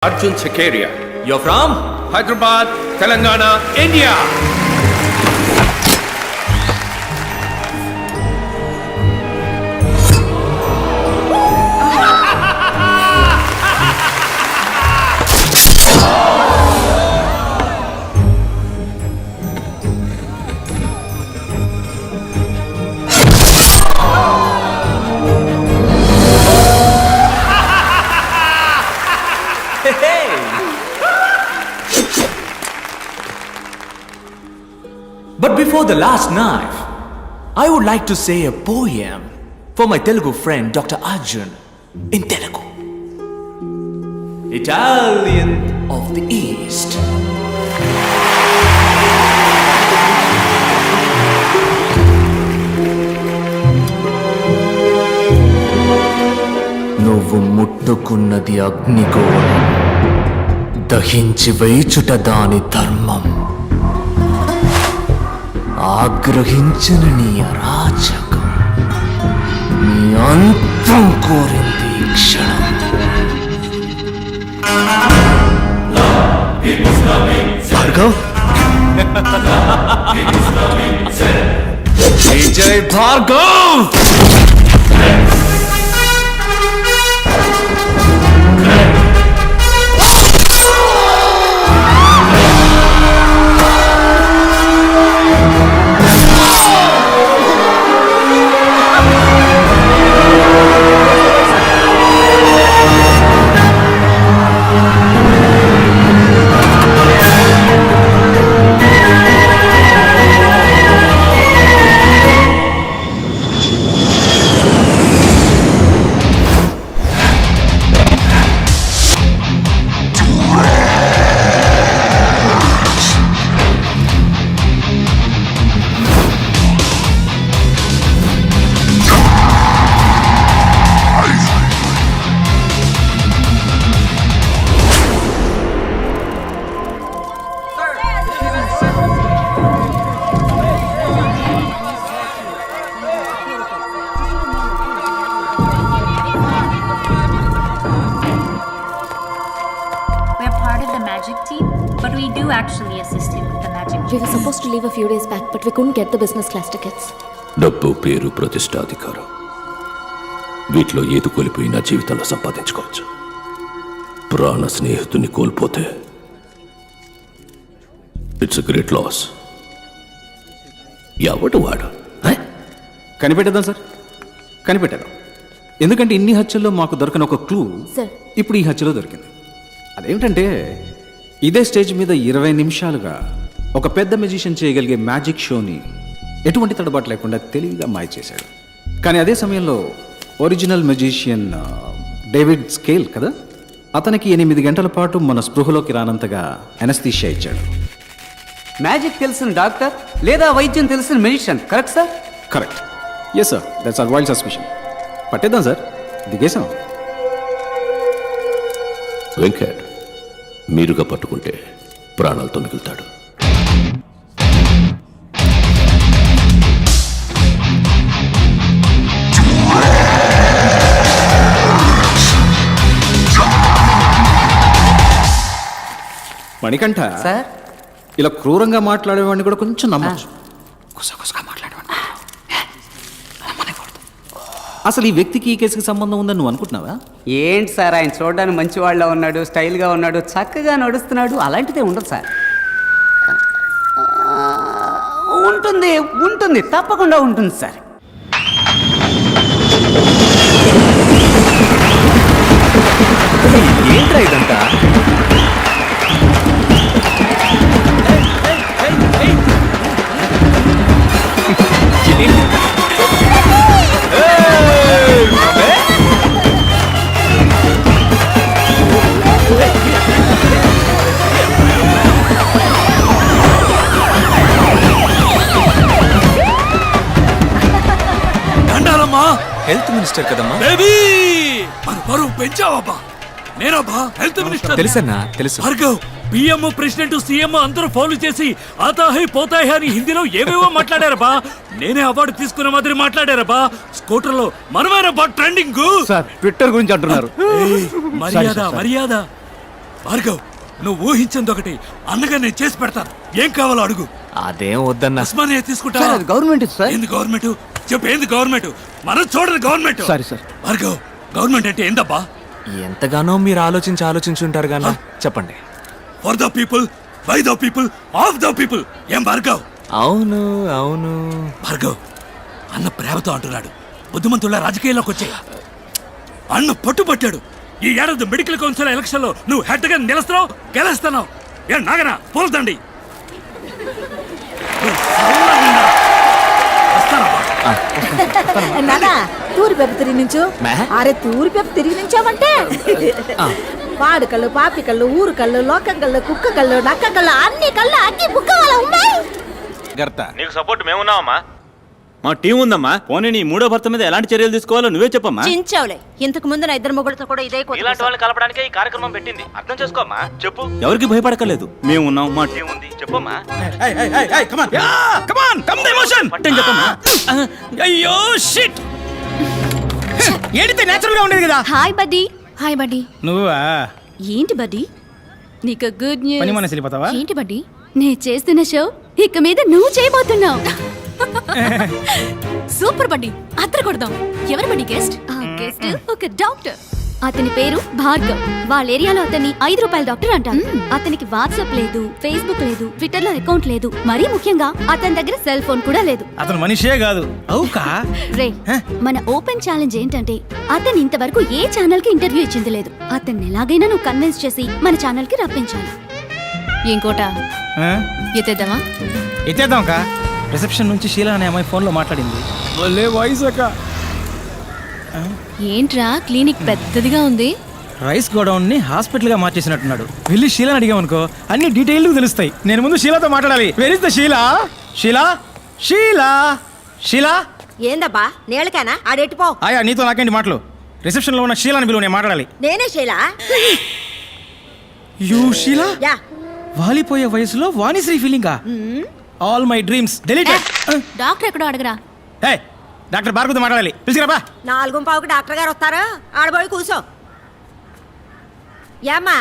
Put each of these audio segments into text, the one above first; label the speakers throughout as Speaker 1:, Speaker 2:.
Speaker 1: Arjun Chakaria.
Speaker 2: You're from?
Speaker 1: Hyderabad, Telangana, India.
Speaker 2: But before the last knife, I would like to say a poem for my Telugu friend Dr. Arjun in Telugu. Italian of the East. నువ్వు ముట్టుకున్నది అగ్నిగోళం, దహించి వేచుట దాని ధర్మం. ఆగ్రహించిన నీ అరాచకం నీ అంతం కోరింది ఈ క్షణం. Bhargav, Vijay Bhargav.
Speaker 3: But we do actually assist him with the magic.
Speaker 4: We were supposed to leave a few days back, but we couldn't get the business class tickets.
Speaker 5: డబ్బు, పేరు, ప్రతిష్ట, అధికారం, వీటిలో ఏది కోల్పోయినా జీవితంలో సంపాదించుకోవచ్చు. ప్రాణ స్నేహితుని కోల్పోతే ఇట్స్ గ్రేట్ లాస్. ఎవడు వాడు?
Speaker 6: కనిపెట్టేద్దాం సార్, కనిపెట్టేద్దాం. ఎందుకంటే ఇన్ని హత్యల్లో మాకు దొరకని ఒక క్లూ ఇప్పుడు ఈ హత్యలో దొరికింది. అదేమిటంటే ఇదే స్టేజ్ మీద 20 నిమిషాలుగా ఒక పెద్ద మెజిషియన్ చేయగలిగే మ్యాజిక్ షోని ఎటువంటి తడబాటు లేకుండా తెలివిగా మాయ చేశాడు. కానీ అదే సమయంలో ఒరిజినల్ మెజిషియన్ డేవిడ్ స్కేల్ కదా, అతనికి 8 గంటల పాటు మన స్పృహలోకి రానంతగా ఎనస్థీషియా ఇచ్చాడు.
Speaker 7: మ్యాజిక్ తెలిసిన డాక్టర్ లేదా వైద్యం తెలిసిన magician, correct sir?
Speaker 6: Correct. Yes sir, that's our wild suspicion. పట్టేద్దాం సార్, దిగేసాం.
Speaker 5: వెంకట్ మీరుగా పట్టుకుంటే ప్రాణాలతో మిగులుతాడు.
Speaker 6: మణికంఠ
Speaker 7: సార్,
Speaker 6: ఇలా క్రూరంగా మాట్లాడేవాడిని కూడా కొంచెం నమ్మచ్చు. కుసకుసగా మాట్లాడేవాడిని అసలు ఈ వ్యక్తికి ఈ కేసుకి సంబంధం ఉందని నువ్వు అనుకుంటున్నావా?
Speaker 7: ఏంటి సార్, ఆయన చూడడానికి మంచివాళ్ళ ఉన్నాడు, స్టైల్గా ఉన్నాడు, చక్కగా నడుస్తున్నాడు. అలాంటిదే ఉండదు సార్. ఉంటుంది ఉంటుంది, తప్పకుండా ఉంటుంది సార్.
Speaker 2: ఏంట్రా ఇదంతా? హెల్త్ మినిస్టర్ కదమ్మా.
Speaker 8: పరువు పెంచావబ్బా. నేనబ్బా హెల్త్ మినిస్టర్.
Speaker 2: తెలుసన్నా, తెలుసు.
Speaker 8: భార్గవ్, పిఎం, ప్రెసిడెంట్, సీఎం అందరూ ఫౌలు చేసి ఆతాహై పోతాయి అని హిందీలో ఏవేవో మాట్లాడారబ్బా. నేనే అవార్డు తీసుకున్న మాదిరి మాట్లాడారబ్బా. స్కూటర్లో మనమేనబ్బా ట్రెండింగ్.
Speaker 6: సార్, ట్విట్టర్ గురించి అంటున్నారు.
Speaker 8: మర్యాద మర్యాద. భార్గవ్ నువ్వు ఊహించింది ఒకటి, అన్నగా నేను చేసి పెడతాను. ఏం కావాలో అడుగు.
Speaker 2: అదేం వద్దన్నా.
Speaker 8: ఉస్మానియా తీసుకుంటా.
Speaker 7: సార్ అది గవర్నమెంట్ సార్.
Speaker 8: ఏంది గవర్నమెంట్? చెప్పు ఏంది గవర్నమెంట్? మనం చూడదు government.
Speaker 7: Sorry sir.
Speaker 8: Bhargav government అంటే ఏందబ్బా?
Speaker 2: ఎంతగానో మీరు ఆలోచించుంటారు గానా. చెప్పండి.
Speaker 8: For the people, by the people, of the people. ఏం భార్గవ్?
Speaker 2: అవును.
Speaker 8: భార్గవ్ అన్న ప్రేమతో అంటున్నాడు. బుద్ధిమంతుల రాజకీయాల్లోకి వచ్చే అన్న పట్టుబట్టాడు. ఈ ఏడాది మెడికల్ కౌన్సిల్ ఎలక్షన్ లో నువ్వు హెడ్ గా నిలుస్తున్నావు, గెలుస్తున్నావు. ఏ నాగనా పోల్దండి.
Speaker 9: నానా తూరి పెప్ప తిరిగి నుంచు.
Speaker 2: మే?
Speaker 9: అరే తూరి పెప్ప తిరిగి నుంచావంటే పాడు కళ్ళు, పాపి కళ్ళు, ఊరు కళ్ళు, లోకం కళ్ళు, కుక్క కళ్ళు, నక్క కళ్ళు, అన్ని కళ్ళు అగ్గి బుక్క వాళ్ళ ఉన్నాయి.
Speaker 10: నీకు సపోర్ట్ మేమున్నావమ్మా. మా టీం ఉందమ్మా. పోనీ నీ మూడో భర్త మీద ఎలాంటి చర్యలు తీసుకోవాలో నువ్వే చెప్పమ్మా.
Speaker 9: చించావులే, ఇంతకు ముందు నా ఇద్దరు మొగుడుతో కూడా ఇదే
Speaker 10: ఇలాంటి వాళ్ళని కలపడానికే ఈ కార్యక్రమం పెట్టింది. అర్థం చేసుకోమ్మా. చెప్పు. ఎవరికి భయపడకలేదు. మేము ఉన్నాం, మా టీం ఉంది. చెప్పమ్మా. పట్టం చెప్పమ్మా.
Speaker 1: అయ్యో షిట్. ఏడితే నేచురల్ గా ఉండేది కదా.
Speaker 4: Hi buddy. Hi buddy.
Speaker 1: నువ్వా?
Speaker 4: ఏంటి బడ్డీ? నీకు గుడ్
Speaker 1: పని
Speaker 4: న్యూస్.
Speaker 1: మనసు వెళ్ళిపోతావా?
Speaker 4: ఏంటి బడ్డీ? నేను చేస్తున్న షో ఇక మీద నువ్వు చేయబోతున్నావు. సూపర్ బడ్డీ, అద్దరు కొడదాం. ఎవరు బడ్డీ గెస్ట్? గెస్ట్ ఒక డాక్టర్. అతని పేరు భార్గవ్. వాళ్ళ ఏరియాలో అతన్ని ₹5 డాక్టర్ అంటారు. అతనికి వాట్సాప్ లేదు, ఫేస్బుక్ లేదు, ట్విట్టర్ లో అకౌంట్ లేదు. మరీ ముఖ్యంగా అతని దగ్గర సెల్ ఫోన్ కూడా లేదు.
Speaker 1: అతను మనిషే కాదు. అవుకా?
Speaker 4: రే, మన ఓపెన్ ఛాలెంజ్ ఏంటంటే అతను ఇంతవరకు ఏ ఛానల్ కి ఇంటర్వ్యూ ఇచ్చింది లేదు. అతన్ని ఎలాగైనా నువ్వు కన్విన్స్ చేసి మన ఛానల్ కి రప్పించాలి. ఇంకోట ఎత్తేద్దామా?
Speaker 1: ఎత్తేద్దాం కా. రిసెప్షన్ నుంచి షీలా అనే అమ్మాయి ఫోన్ లో మాట్లాడింది. భలే వాయిస్ అక్క.
Speaker 4: ఏంట్రా క్లినిక్ పెద్దదిగా ఉంది.
Speaker 1: రైస్ గోడౌన్ ని హాస్పిటల్ గా మార్చేసినట్టున్నాడు. వెళ్ళి షీలాని అడిగామనుకో అన్ని డీటెయిల్ తెలుస్తాయి. నేను ముందు షీలాతో మాట్లాడాలి. Where is the Sheela? Sheela Sheela Sheela.
Speaker 9: ఏందబ్బా నేలకేనా ఆడెట్టిపో.
Speaker 1: ఆయా నీతో నాకేంటి మాటలు? రిసెప్షన్ లో ఉన్న షీలాని బిలువ, నేను మాట్లాడాలి.
Speaker 9: నేనే శైలా.
Speaker 1: యూ షీలా?
Speaker 9: యా.
Speaker 1: వాలిపోయే వయసులో వాణిశ్రీ ఫీలింగా? All my dreams deleted.
Speaker 4: Doctor ఎక్కడో అడగరా.
Speaker 1: హే, డాక్టర్ భార్గవతో మాట్లాడాలి. పిలిచిరాబా.
Speaker 9: 4:15కి డాక్టర్ గారు వస్తారు. ఆడబోయి కూర్చో. ఏమ్మా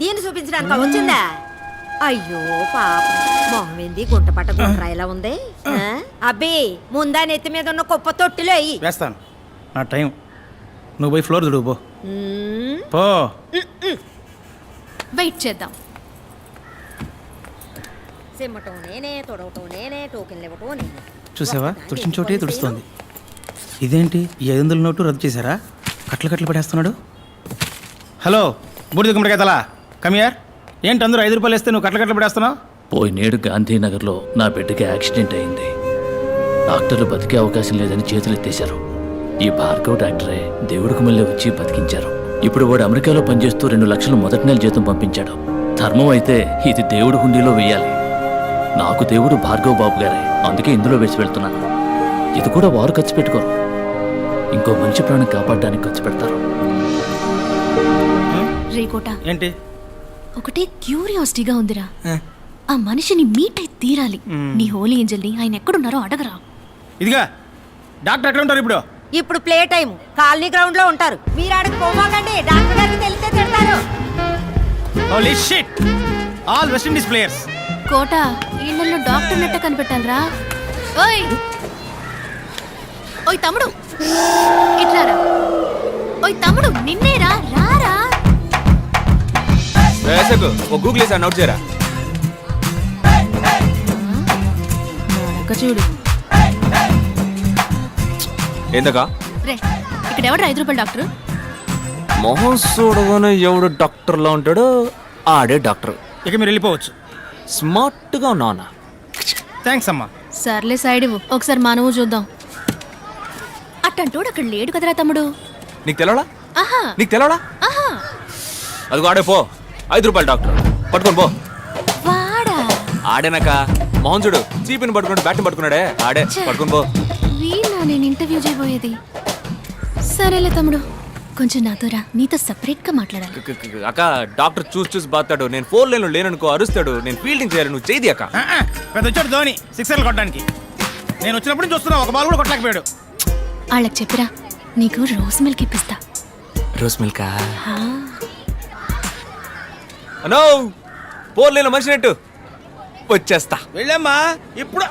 Speaker 9: దీన్ని చూపించడానికి వచ్చిందా? అయ్యో పాప, మొహం ఏంది గుంట పట్ట గుంట్రా ఇలా ఉంది. అబ్బి ముందా నెత్తి మీద ఉన్న కుప్ప తొట్టిలో అయ్యి
Speaker 1: వేస్తాను. నా టైం. నువ్వు పోయి ఫ్లోర్ దుడువు పో.
Speaker 4: వెయిట్ చేద్దాం.
Speaker 9: సిమ్మటం నేనే, తొడవటం నేనే, టోకెన్లు ఇవ్వటం నేనే.
Speaker 1: చూసావా, తుడిచిన చోటే తుడుస్తోంది. ఇదేంటి ఈ 500 నోటు రద్దు చేశారా? కట్లు పడేస్తున్నాడు. హలో బూడిద గుమ్మడికాయ తలా, కమియార్. ఏంటి అందరూ ₹5 వేస్తే నువ్వు కట్లు పడేస్తున్నావు?
Speaker 8: పోయినేడు గాంధీనగర్లో నా బిడ్డకి యాక్సిడెంట్ అయింది. డాక్టర్లు బతికే అవకాశం లేదని చేతులు ఎత్తేశారు. ఈ భార్గవ్ డాక్టరే దేవుడికి మళ్ళీ వచ్చి బతికించారు. ఇప్పుడు వాడు అమెరికాలో పనిచేస్తూ 2 లక్షలు మొదటి నెల జీతం పంపించాడు. ధర్మం అయితే ఇది దేవుడి హుండీలో వెయ్యాలి. నాకు దేవుడు భార్గవ్ బాబు గారే, అందుకే ఇందులో వేసి వెళ్తున్నాను. ఇది కూడా వారు ఖర్చు పెట్టుకోరు, ఇంకో మంచి ప్రాణం కాపాడడానికి ఖర్చు పెడతారు.
Speaker 4: రేకోట
Speaker 1: ఏంటి?
Speaker 4: ఒకటే క్యూరియాసిటీగా ఉందిరా. ఆ మనిషిని మీట్ అయి తీరాలి. నీ హోలీ ఏంజల్ ని ఆయన ఎక్కడున్నారో అడగరా.
Speaker 1: ఇదిగా డాక్టర్ ఎట్లా ఉంటారు ఇప్పుడు?
Speaker 9: ఇప్పుడు ప్లే టైం కాలనీ గ్రౌండ్ లో ఉంటారు. మీరు ఆడకు పోమాకండి, డాక్టర్ గారికి తెలిస్తే తిడతారు.
Speaker 1: Holy shit, all West Indies players.
Speaker 4: కోట ఇళ్ళల్లో డాక్టర్ నెట్ట కనిపెట్టాలరా. ఓయ్ ఓయ్ తమ్ముడు ఇట్లారా. ఓయ్ తమ్ముడు నిన్నేరా, రారా.
Speaker 2: గూగుల్ నోట్ చేయరా.
Speaker 4: చూడు
Speaker 2: ఏందకా?
Speaker 4: రే, ఇక్కడ ఎవడు ₹5 డాక్టర్?
Speaker 2: మొహం చూడగానే ఎవడు డాక్టర్లా ఉంటాడో ఆడే డాక్టర్.
Speaker 1: ఇక మీరు వెళ్ళిపోవచ్చు.
Speaker 2: స్మార్ట్ గా ఉన్నానా?
Speaker 1: థ్యాంక్స్ అమ్మా.
Speaker 4: సర్లే సైడ్ ఇవ్వు, ఒకసారి మనము చూద్దాం. అట్టంటోడు అక్కడ లేడు కదరా తమ్ముడు.
Speaker 2: నీకు తెలవడా?
Speaker 4: ఆహా
Speaker 2: నీకు తెలవడా?
Speaker 4: ఆహా.
Speaker 2: అది ఆడే పో. ₹5 డాక్టర్ పట్టుకొని పో.
Speaker 4: వాడా
Speaker 2: ఆడేనాక మోహన్ చూడు, చీపిని పట్టుకున్నాడు, బ్యాట్ని పట్టుకున్నాడే, ఆడే పట్టుకొని పో.
Speaker 4: వీళ్ళ నేను ఇంటర్వ్యూ చేయబోయేది. సరేలే తమ్ముడు, కొంచెం నాతో రా, నీతో సెపరేట్ గా మాట్లాడాలి.
Speaker 2: అక్క డాక్టర్ చూసి బాతాడు. నేను 4 లైన్లో లేననుకో అరుస్తాడు. నేను ఫీల్డింగ్ చేయాలి, నువ్వు చేయి అక్క.
Speaker 1: పెద్ద వచ్చాడు ధోని 6 కొట్టడానికి. నేను వచ్చినప్పుడు చూస్తున్నా, ఒక బాల్ కూడా కొట్టలేకపోయాడు.
Speaker 4: వాళ్ళకి చెప్పిరా, నీకు రోజ్ మిల్క్ ఇప్పిస్తా.
Speaker 2: రోజ్ మిల్కా? అనో పోర్లేను మనిషినట్టు వచ్చేస్తా.
Speaker 1: వెళ్ళమ్మా ఇప్పుడు.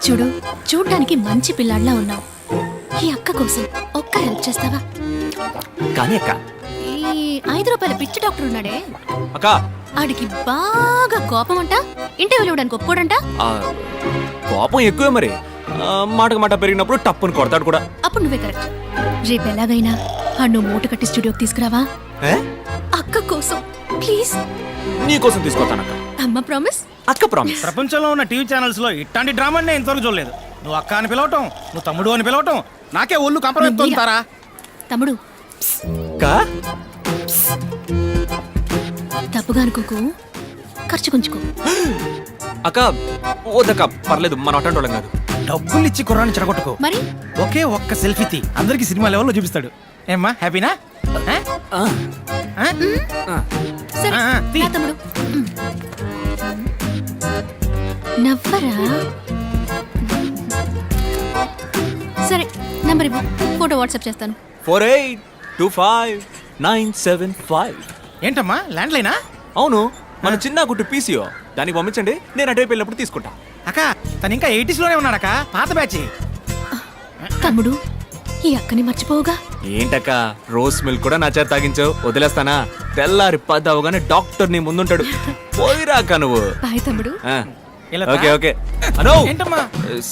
Speaker 4: చూడు, చూడ్డానికి మంచి పిల్లాడిలా ఉన్నావు. ఈ అక్క కోసం ఒక్క హెల్ప్ చేస్తావా?
Speaker 2: కానీ అక్క,
Speaker 4: ఈ 5 రూపాయల పిచ్చి డాక్టర్ ఉన్నాడే,
Speaker 2: అక్క
Speaker 4: ఆడికి బాగా కోపం అంట. ఇంటర్వ్యూలు ఇవ్వడానికి ఒప్పుకోడంట.
Speaker 2: ఆ, కోపం ఎక్కువే మరి. మాటకు మాట పెరిగినప్పుడు టప్పుని కొడతాడు కూడా.
Speaker 4: అప్పుడు నువ్వే కరెక్ట్. రేపు ఎలాగైనా నువ్వు మూట కట్టి స్టూడియోకి తీసుకురావా?
Speaker 2: ఏ?
Speaker 4: అక్క కోసం ప్లీజ్.
Speaker 2: నీ కోసం తీసుకొస్తానక్క.
Speaker 4: అమ్మ ప్రామిస్.
Speaker 2: అక్క ప్రామిస్.
Speaker 1: ప్రపంచంలో ఉన్న టీవీ ఛానల్స్ లో ఇట్లాంటి డ్రామాని నేను ఇంతవరకు చూడలేదు. నువ్వు అక్క అని పిలవటం, నువ్వు తమ్ముడు అని పిలవటం, నాకే ఒళ్ళు కంపరెత్తుంటారా?
Speaker 4: తమ్ముడు
Speaker 2: అక్క
Speaker 4: తప్పుగా అనుకోకు, ఖర్చు కొంచుకో.
Speaker 2: అక్క ఓదక్క, పర్లేదు, మనం అటెండ్ వాళ్ళం కాదు.
Speaker 1: డబ్బులు ఇచ్చి కుర్రాన్ని చెడగొట్టుకో.
Speaker 4: మరి
Speaker 1: ఒకే ఒక్క సెల్ఫీ తీ, అందరికి సినిమా లెవెల్లో చూపిస్తాడు. ఏమ్మా హ్యాపీనా?
Speaker 2: ఆ,
Speaker 4: సరే
Speaker 1: తీ.
Speaker 4: రా తమ్ముడు. నవ్వరా? సరే నంబర్ ఇవ్వు, ఫోటో వాట్సాప్ చేస్తాను.
Speaker 2: 48259755.
Speaker 1: ఏంటమ్మా ల్యాండ్ లైనా?
Speaker 2: అవును, మన చిన్న గుట్టు పీసీఓ. దానికి పంపించండి, నేను అటువైపు వెళ్ళినప్పుడు తీసుకుంటా.
Speaker 1: అక్క తను ఇంకా 80s లోనే ఉన్నాడక్క, పాత బ్యాచ్.
Speaker 4: తమ్ముడు, ఈ అక్కని మర్చిపోవుగా.
Speaker 2: ఏంటక్క, రోస్ మిల్క్ కూడా నా చేత తాగించావు, వదిలేస్తానా? తెల్లారి 10 అవగానే డాక్టర్ నీ ముందుంటాడు. పోయిరాక నువ్వు.
Speaker 4: బాయ్ తమ్ముడు.
Speaker 2: ఆ,
Speaker 1: ఇలా
Speaker 2: ఓకే ఓకే. అనో
Speaker 1: ఏంటమ్మా?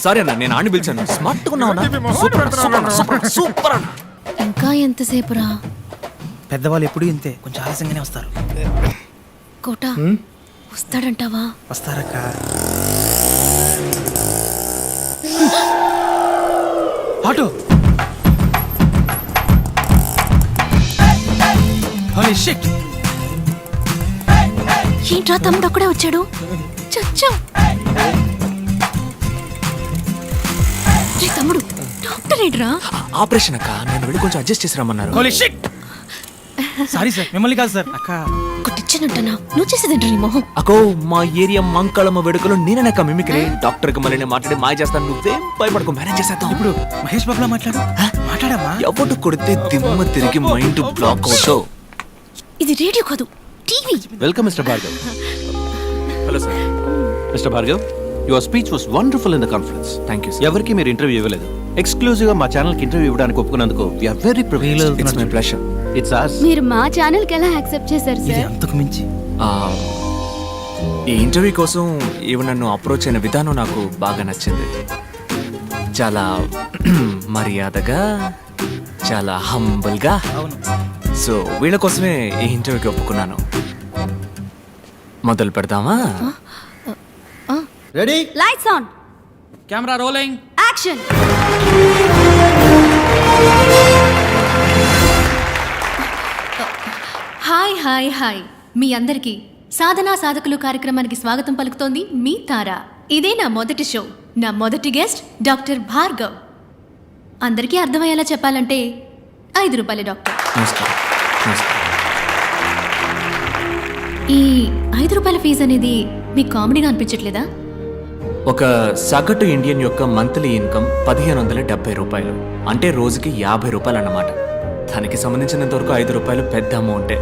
Speaker 2: సరే అన్న, నేను ఆడిని పిలిచాను. స్మార్ట్ ఉన్నావు సూపర్ అన్న.
Speaker 4: ఇంకా ఎంతసేపు రా?
Speaker 1: పెద్దవాళ్ళు ఎప్పుడు ఇంతే, కొంచెం ఆలస్యంగానే వస్తారు.
Speaker 4: కోట వస్తాడంటావా?
Speaker 1: వస్తారక్క. ఆటో. Holy shit.
Speaker 4: ఏంట్రా తమ్ముడు అక్కడే వచ్చాడు? చచ్చా. రే తమ్ముడు, డాక్టర్ ఏంట్రా?
Speaker 2: ఆపరేషన్ అక్క, నేను వెళ్ళి కొంచెం అడ్జస్ట్ చేసి రమ్మన్నారు.
Speaker 1: Holy shit. సారీ సార్, మిమ్మల్ని కాదు సార్. అక్క
Speaker 4: కొట్టిచ్చానంటనా? నువ్వు చేసేదేంట్రా నీ మొహం?
Speaker 2: అకో, మా ఏరియా మంకళమ్మ వేడుకలో నేననక్క మిమిక్రీ. డాక్టర్ కి మళ్ళీ నేను మాట్లాడి మాయ చేస్తాను. నువ్వేం భయపడకు, మేనేజ్ చేసేద్దాం.
Speaker 1: ఇప్పుడు మహేష్ బాబులా మాట్లాడు. మాట్లాడమ్మా.
Speaker 2: ఎవడు కొడితే దిమ్మ తిరిగి మైండ్ బ్లాక్ అవుతావు.
Speaker 4: ఇది రేడియో కాదు, TV.
Speaker 6: Welcome mister Bhargav.
Speaker 2: Hello sir.
Speaker 6: Mister Bhargav, your speech was wonderful in the conference.
Speaker 2: Thank you.
Speaker 6: ఎవరికి మీరు ఇంటర్వ్యూ ఇవ్వలేదు. ఎక్స్క్లూజివ్ గా మా ఛానల్ కి ఇంటర్వ్యూ ఇవ్వడానికి ఒప్పుకున్నందుకు we are very privileged.
Speaker 2: It's my pleasure.
Speaker 6: It's us.
Speaker 4: మీరు మా ఛానల్ కి ఎలా యాక్సెప్ట్ చేశారు
Speaker 1: ఇది
Speaker 4: సార్?
Speaker 1: అంతకు మించి.
Speaker 2: ఈ ఇంటర్వ్యూ కోసం ఈవెన్ నన్ను అప్రోచ్ అయిన విధానం నాకు బాగా నచ్చింది. చాలా మర్యాదగా, చాలా హంబుల్గా.
Speaker 1: అవును.
Speaker 2: సో వీళ్ళ కోసమే ఈ ఇంటర్వ్యూకి ఒప్పుకున్నాను. మొదలు పెడదామా?
Speaker 1: Ready?
Speaker 4: Lights on,
Speaker 1: camera rolling,
Speaker 4: action. Hi hi hi, మీ అందరికీ సాధనా సాధకులు కార్యక్రమానికి స్వాగతం పలుకుతోంది మీ తార. ఇదే నా మొదటి షో. నా మొదటి గెస్ట్ డాక్టర్ భార్గవ్. అందరికీ అర్థమయ్యేలా చెప్పాలంటే 5 రూపాయల డాక్టర్.
Speaker 2: నమస్కారం. నమస్కారం.
Speaker 4: ఈ 5 రూపాయల ఫీజు అనేది మీకు కామెడీగా అనిపించట్లేదా?
Speaker 2: ఒక సగటు ఇండియన్ యొక్క మంత్లీ ఇన్కమ్ 1570 రూపాయలు, అంటే రోజుకి 50 రూపాయలు అన్నమాట. దానికి సంబంధించినంత వరకు 5 రూపాయలు పెద్ద అమౌంటే.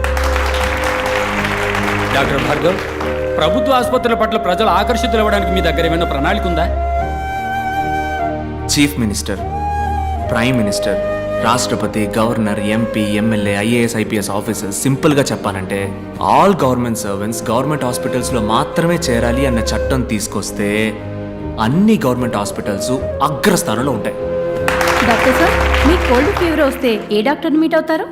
Speaker 11: డాక్టర్ భార్గవ్, ప్రభుత్వ ఆసుపత్రుల పట్ల ప్రజలు ఆకర్షితులు అవ్వడానికి మీ దగ్గర ఏమైనా ప్రణాళిక ఉందా?
Speaker 2: చీఫ్ మినిస్టర్, ప్రైమ్ మినిస్టర్, రాష్ట్రపతి, governor, MP, MLA, IAS, IPS officers, సింపుల్గా చెప్పాలంటే ఆల్ గవర్నమెంట్ సర్వెంట్స్ గవర్నమెంట్ హాస్పిటల్స్లో మాత్రమే చేరాలి అన్న చట్టం తీసుకొస్తే అన్ని గవర్నమెంట్ హాస్పిటల్స్ అగ్రస్థానంలో ఉంటాయి.
Speaker 3: డాక్టర్ సార్, మీ కోల్డ్ ఫీవర్ వస్తే ఏ డాక్టర్ని మీట్ అవుతారు?